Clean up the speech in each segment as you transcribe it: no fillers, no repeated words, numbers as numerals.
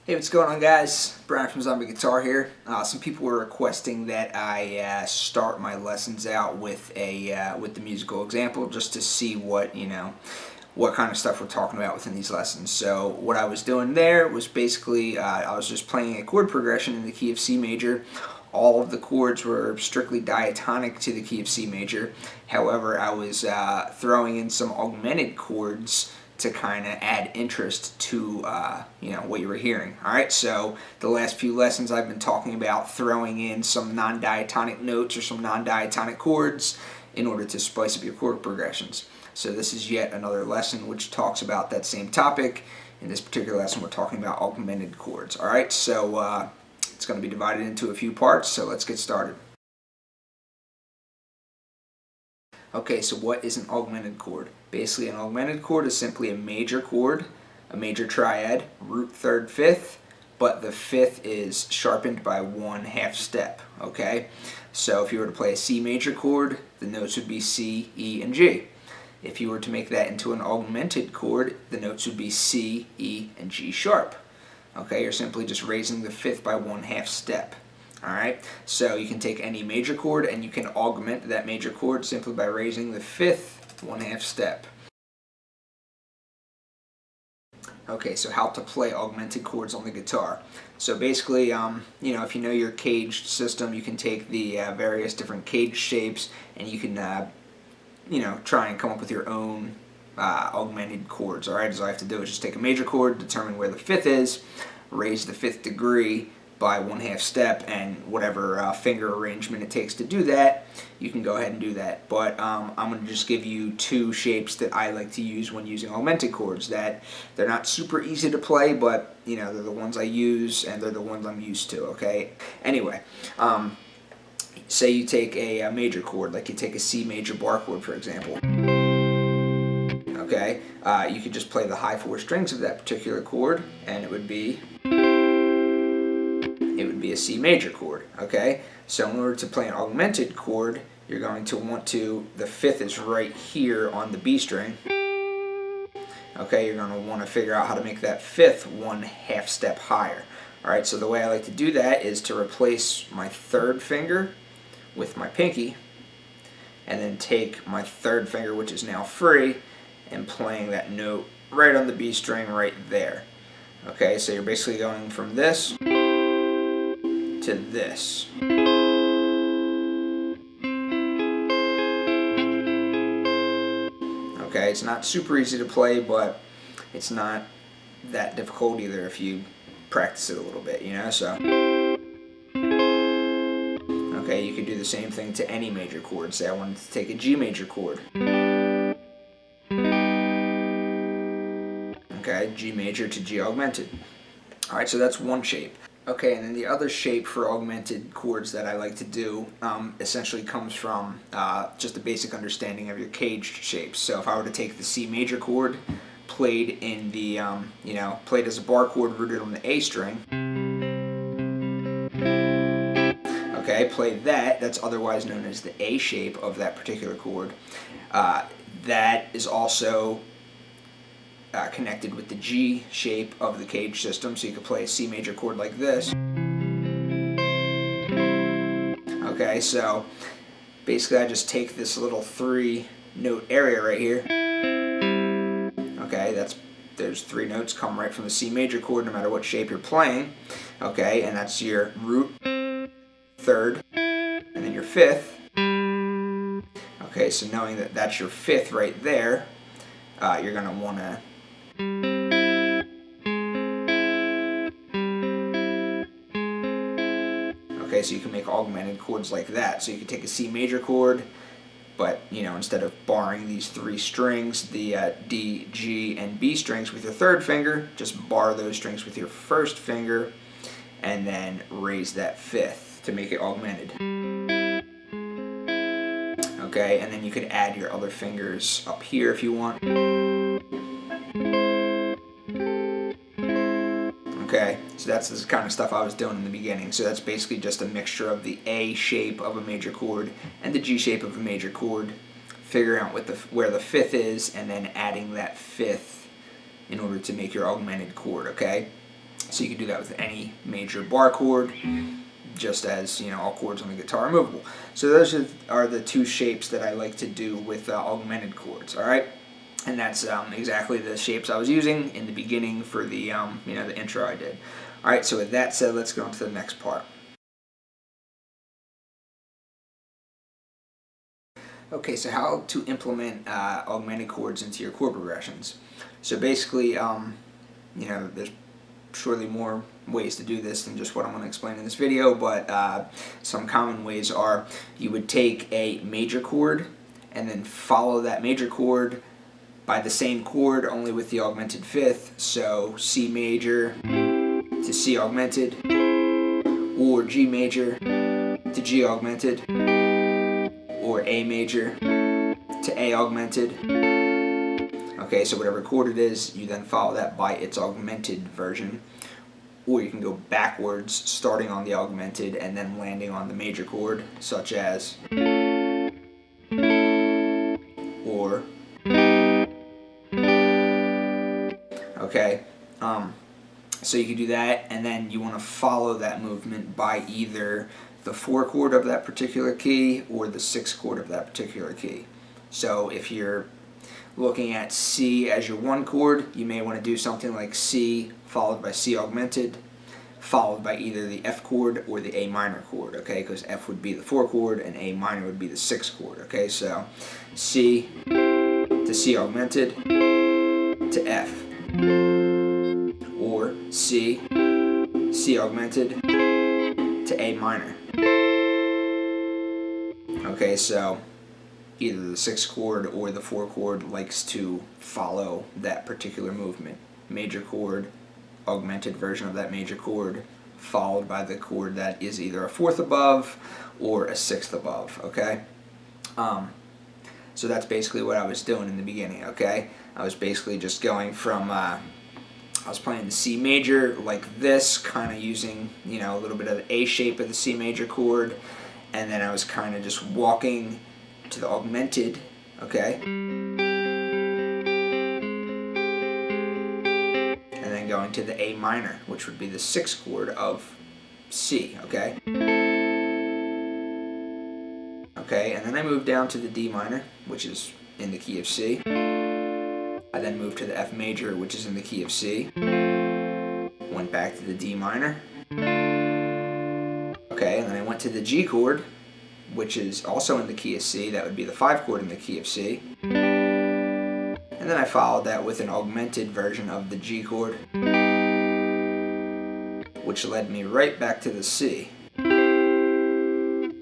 Hey, what's going on, guys? Brian from Zombie Guitar here. Some people were requesting that I start my lessons out with the musical example, just to see what kind of stuff we're talking about within these lessons. So what I was doing there was basically I was just playing a chord progression in the key of C major. All of the chords were strictly diatonic to the key of C major. However, I was throwing in some augmented chords to kind of add interest to what you were hearing. All right, so the last few lessons I've been talking about throwing in some non-diatonic notes or some non-diatonic chords in order to spice up your chord progressions. So this is yet another lesson which talks about that same topic. In this particular lesson, we're talking about augmented chords. All right, so it's going to be divided into a few parts, so let's get started. Okay, so what is an augmented chord? Basically, an augmented chord is simply a major chord, a major triad, root, third, fifth, but the fifth is sharpened by 1/2 step, okay? So if you were to play a C major chord, the notes would be C, E, and G. If you were to make that into an augmented chord, the notes would be C, E, and G sharp. Okay, you're simply just raising the fifth by 1/2 step. Alright, so you can take any major chord and you can augment that major chord simply by raising the fifth 1/2 step. Okay, so how to play augmented chords on the guitar. So basically, if you know your caged system, you can take the various different cage shapes and you can, try and come up with your own augmented chords. Alright, so all I have to do is just take a major chord, determine where the fifth is, raise the fifth degree by 1/2 step, and whatever finger arrangement it takes to do that, you can go ahead and do that. But I'm going to just give you two shapes that I like to use when using augmented chords. That they're not super easy to play, but they're the ones I use and they're the ones I'm used to. Okay. Anyway, say you take a major chord, like you take a C major bar chord, for example. Okay, you could just play the high 4 strings of that particular chord, and it would be a C major chord. Okay, so in order to play an augmented chord, you're going to want to, the fifth is right here on the B string. Okay, you're going to want to figure out how to make that fifth 1/2 step higher. Alright, so the way I like to do that is to replace my third finger with my pinky, and then take my third finger, which is now free, and playing that note right on the B string right there. Okay, so you're basically going from this to this. Okay, it's not super easy to play, but it's not that difficult either if you practice it a little bit, so. Okay, you could do the same thing to any major chord. Say I wanted to take a G major chord. Okay, G major to G augmented. Alright, so that's one shape. Okay, and then the other shape for augmented chords that I like to do essentially comes from just a basic understanding of your caged shapes. So if I were to take the C major chord, played in the, played as a bar chord rooted on the A string, okay, play that's otherwise known as the A shape of that particular chord. That is also connected with the G shape of the cage system, so you could play a C major chord like this. Okay, so basically I just take this little 3-note area right here. Okay, there's 3 notes come right from the C major chord no matter what shape you're playing. Okay, and that's your root, third, and then your fifth. Okay, so knowing that that's your fifth right there, you're going to want to okay, so you can make augmented chords like that. So you can take a C major chord, but instead of barring these three strings, the D, G, and B strings with your third finger, just bar those strings with your first finger, and then raise that fifth to make it augmented. Okay, and then you could add your other fingers up here if you want. Okay, so that's the kind of stuff I was doing in the beginning. So that's basically just a mixture of the A shape of a major chord and the G shape of a major chord, figuring out where the fifth is, and then adding that fifth in order to make your augmented chord, okay? So you can do that with any major bar chord, just as all chords on the guitar are movable. So those are the two shapes that I like to do with augmented chords, all right? And that's exactly the shapes I was using in the beginning for the the intro I did. All right, so with that said, let's go on to the next part. Okay, so how to implement augmented chords into your chord progressions. So basically, there's surely more ways to do this than just what I'm going to explain in this video, but some common ways are you would take a major chord and then follow that major chord by the same chord, only with the augmented fifth. So C major to C augmented, or G major to G augmented, or A major to A augmented. Okay, so whatever chord it is, you then follow that by its augmented version. Or you can go backwards, starting on the augmented and then landing on the major chord, such as, or, okay, so you can do that, and then you want to follow that movement by either the 4 chord of that particular key or the 6 chord of that particular key. So if you're looking at C as your 1 chord, you may want to do something like C followed by C augmented, followed by either the F chord or the A minor chord, okay, because F would be the 4 chord and A minor would be the 6 chord, okay, so C to C augmented to F, or C, C augmented to A minor. Okay, so either the 6 chord or the 4 chord likes to follow that particular movement. Major chord, augmented version of that major chord, followed by the chord that is either a 4th above or a 6th above, okay? So that's basically what I was doing in the beginning, okay? I was basically just going from, I was playing the C major like this, kind of using, a little bit of the A shape of the C major chord, and then I was kind of just walking to the augmented, okay? And then going to the A minor, which would be the 6th chord of C, okay? Okay, and then I moved down to the D minor, which is in the key of C. I then moved to the F major, which is in the key of C. Went back to the D minor. Okay, and then I went to the G chord, which is also in the key of C. That would be the 5 chord in the key of C. And then I followed that with an augmented version of the G chord, which led me right back to the C.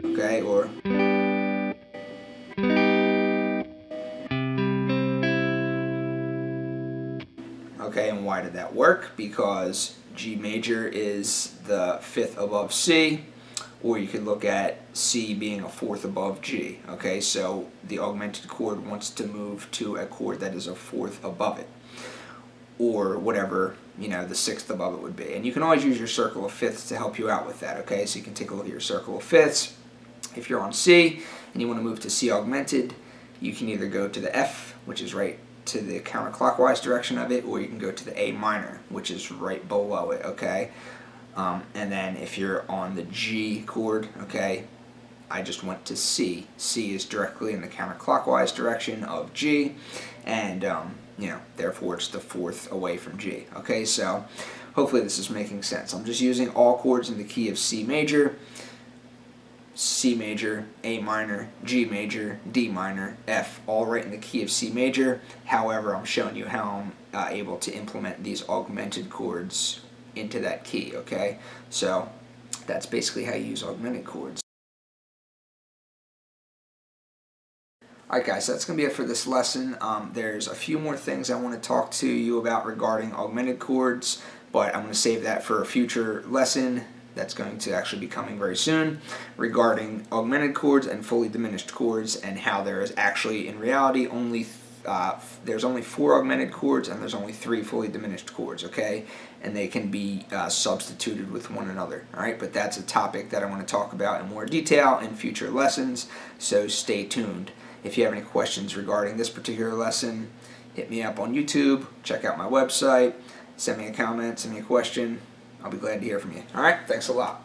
Okay, or okay, and why did that work? Because G major is the 5th above C, or you could look at C being a 4th above G. Okay, so the augmented chord wants to move to a chord that is a 4th above it, or whatever, the 6th above it would be. And you can always use your circle of fifths to help you out with that, okay? So you can take a look at your circle of fifths. If you're on C and you want to move to C augmented, you can either go to the F, which is right to the counterclockwise direction of it, or you can go to the A minor, which is right below it, okay? And then if you're on the G chord, okay, I just went to C. C is directly in the counterclockwise direction of G, and therefore it's the 4th away from G. Okay, so hopefully this is making sense. I'm just using all chords in the key of C major, C major, A minor, G major, D minor, F, all right in the key of C major. However, I'm showing you how I'm able to implement these augmented chords into that key, okay? So that's basically how you use augmented chords. Alright guys, so that's going to be it for this lesson. There's a few more things I want to talk to you about regarding augmented chords, but I'm going to save that for a future lesson that's going to actually be coming very soon, regarding augmented chords and fully diminished chords, and how there is actually in reality there's only 4 augmented chords and there's only 3 fully diminished chords, okay? And they can be substituted with one another, alright? But that's a topic that I want to talk about in more detail in future lessons, so stay tuned. If you have any questions regarding this particular lesson, hit me up on YouTube, check out my website, send me a comment, send me a question. I'll be glad to hear from you. Alright, thanks a lot.